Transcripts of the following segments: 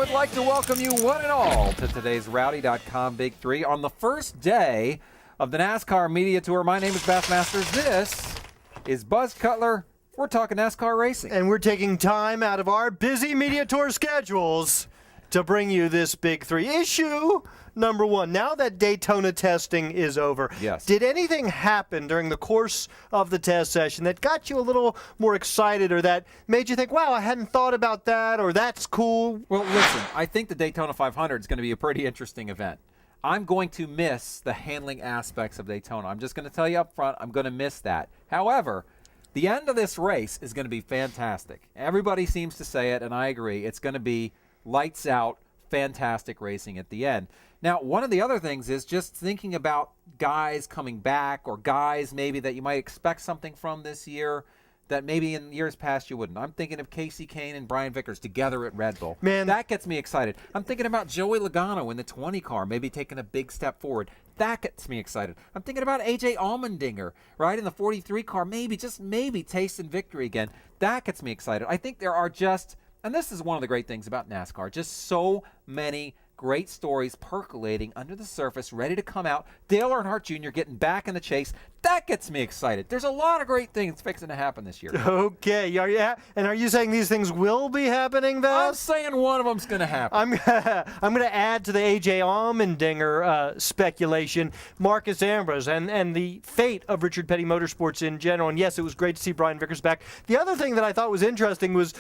would like to welcome you one and all to today's Rowdy.com Big Three on the first day of the NASCAR Media Tour. My name is Bassmasters. This is Buzz Cutler. We're talking NASCAR racing. And we're taking time out of our busy Media Tour schedules to bring you this Big Three. Issue number one. Now that Daytona testing is over, yes, did anything happen during the course of the test session that got you a little more excited or that made you think, wow, I hadn't thought about that, or that's cool? Well, listen, I think the Daytona 500 is going to be a pretty interesting event. I'm going to miss the handling aspects of Daytona. I'm just going to tell you up front, I'm going to miss that. However, the end of this race is going to be fantastic. Everybody seems to say it, and I agree. It's going to be lights out, fantastic racing at the end. Now, one of the other things is just thinking about guys coming back or guys maybe that you might expect something from this year that maybe in years past you wouldn't. I'm thinking of Casey Kane and Brian Vickers together at Red Bull. Man, that gets me excited. I'm thinking about Joey Logano in the 20 car, maybe taking a big step forward. That gets me excited. I'm thinking about A.J. Allmendinger, right, in the 43 car, maybe, just maybe, tasting victory again. That gets me excited. I think there are just, and this is one of the great things about NASCAR, just so many great stories percolating under the surface, ready to come out. Dale Earnhardt Jr. getting back in the chase. That gets me excited. There's a lot of great things fixing to happen this year. Okay. And are you saying these things will be happening, though? I'm saying one of them's going to happen. I'm going to add to the A.J. Allmendinger speculation, Marcus Ambrose, and the fate of Richard Petty Motorsports in general. And yes, it was great to see Brian Vickers back. The other thing that I thought was interesting was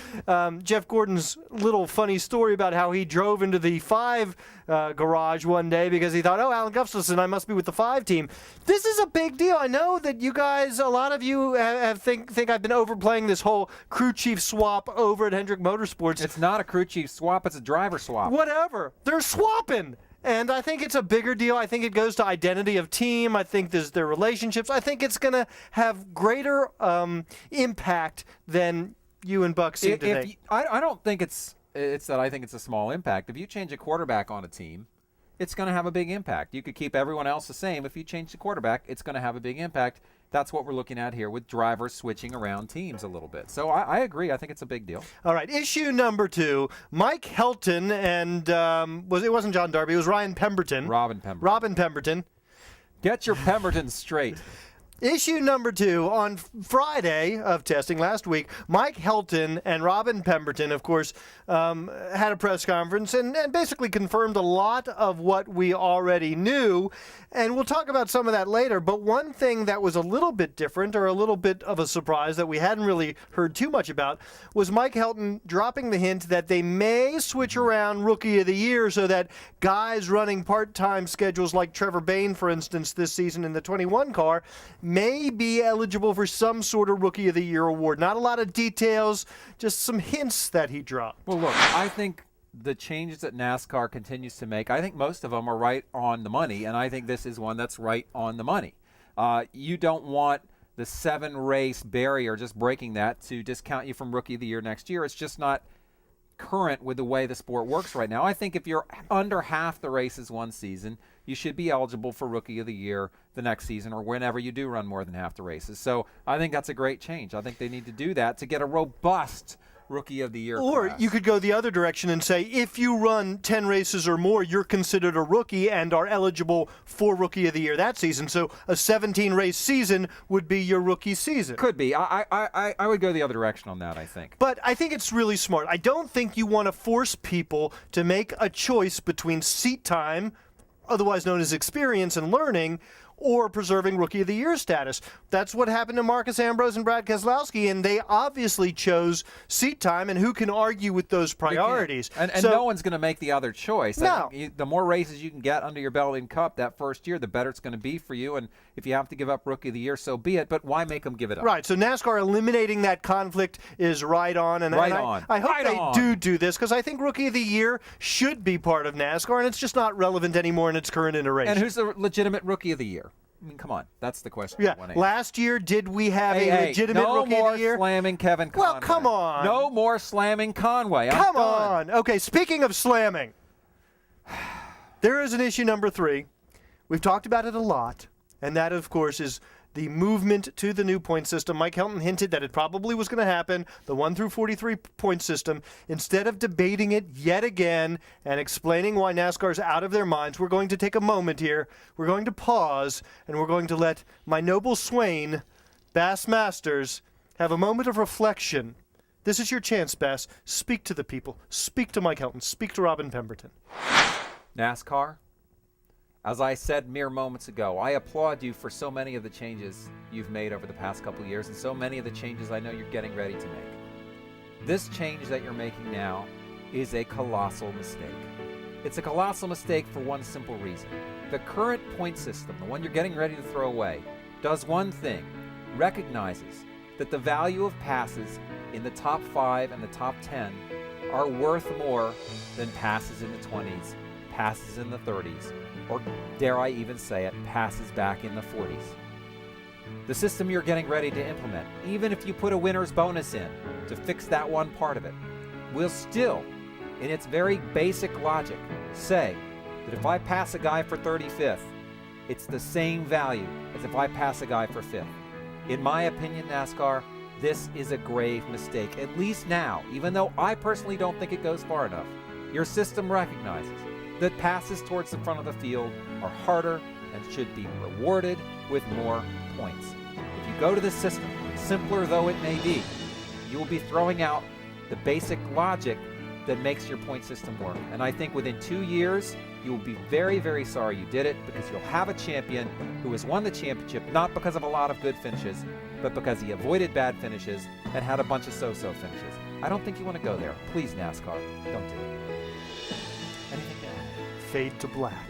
Jeff Gordon's little funny story about how he drove into the 5 garage one day because he thought, oh, Alan Gustafson, I must be with the 5 team. This is a big deal. I know that you guys, a lot of you think I've been overplaying this whole crew chief swap over at Hendrick Motorsports. It's not a crew chief swap. It's a driver swap. Whatever. They're swapping. And I think it's a bigger deal. I think it goes to identity of team. I think there's their relationships. I think it's going to have greater impact than you and Buck seem to think. I don't think it's that I think it's a small impact. If you change a quarterback on a team, it's going to have a big impact. You could keep everyone else the same. If you change the quarterback, it's going to have a big impact. That's what we're looking at here with drivers switching around teams a little bit. So I agree. I think it's a big deal. All right. Issue number 2, Mike Helton and it wasn't John Darby. It was Robin Pemberton. Robin Pemberton. Get your Pemberton straight. Issue number 2, on Friday of testing last week, Mike Helton and Robin Pemberton, of course, had a press conference and basically confirmed a lot of what we already knew. And we'll talk about some of that later. But one thing that was a little bit different or a little bit of a surprise that we hadn't really heard too much about was Mike Helton dropping the hint that they may switch around Rookie of the Year so that guys running part-time schedules like Trevor Bayne, for instance, this season in the 21 car, may be eligible for some sort of Rookie of the Year award. Not a lot of details, just some hints that he dropped. Well, look, I think the changes that NASCAR continues to make, I think most of them are right on the money, and I think this is one that's right on the money. You don't want the 7-race barrier, just breaking that, to discount you from Rookie of the Year next year. It's just not current with the way the sport works right now. I think if you're under half the races one season, you should be eligible for Rookie of the Year the next season or whenever you do run more than half the races. So I think that's a great change. I think they need to do that to get a robust Rookie of the Year Or class. You could go the other direction and say, if you run 10 races or more, you're considered a rookie and are eligible for Rookie of the Year that season. So a 17-race season would be your rookie season. Could be. I would go the other direction on that, I think. But I think it's really smart. I don't think you want to force people to make a choice between seat time, otherwise known as experience and learning, or preserving Rookie of the Year status. That's what happened to Marcus Ambrose and Brad Keselowski, and they obviously chose seat time, and who can argue with those priorities? And so, no one's going to make the other choice. No. The more races you can get under your belt in Cup that first year, the better it's going to be for you, and if you have to give up Rookie of the Year, so be it, but why make them give it up? Right, so NASCAR eliminating that conflict is right on, and I hope they do this, because I think Rookie of the Year should be part of NASCAR, and it's just not relevant anymore in its current iteration. And who's the legitimate Rookie of the Year? I mean, come on. That's the question. Yeah. Last year, did we have a legitimate Rookie of the Year? No more slamming Kevin Conway. Well, come on. No more slamming Conway. Come on. Okay, speaking of slamming, there is an issue number 3. We've talked about it a lot, and that, of course, is the movement to the new point system. Mike Helton hinted that it probably was going to happen, the 1 through 43 point system. Instead of debating it yet again and explaining why NASCAR's out of their minds, we're going to take a moment here. We're going to pause, and we're going to let my noble swain, Bass Masters, have a moment of reflection. This is your chance, Bass. Speak to the people. Speak to Mike Helton. Speak to Robin Pemberton. NASCAR, as I said mere moments ago, I applaud you for so many of the changes you've made over the past couple of years and so many of the changes I know you're getting ready to make. This change that you're making now is a colossal mistake. It's a colossal mistake for one simple reason. The current point system, the one you're getting ready to throw away, does one thing: recognizes that the value of passes in the top 5 and the top 10 are worth more than passes in the 20s, passes in the 30s, or dare I even say it, passes back in the 40s. The system you're getting ready to implement, even if you put a winner's bonus in to fix that one part of it, will still, in its very basic logic, say that if I pass a guy for 35th, it's the same value as if I pass a guy for 5th. In my opinion, NASCAR, this is a grave mistake, at least now, even though I personally don't think it goes far enough. Your system recognizes that passes towards the front of the field are harder and should be rewarded with more points. If you go to this system, simpler though it may be, you will be throwing out the basic logic that makes your point system work. And I think within 2 years, you will be very, very sorry you did it, because you'll have a champion who has won the championship not because of a lot of good finishes, but because he avoided bad finishes and had a bunch of so-so finishes. I don't think you want to go there. Please, NASCAR, don't do it. Anything to add? Fade to black.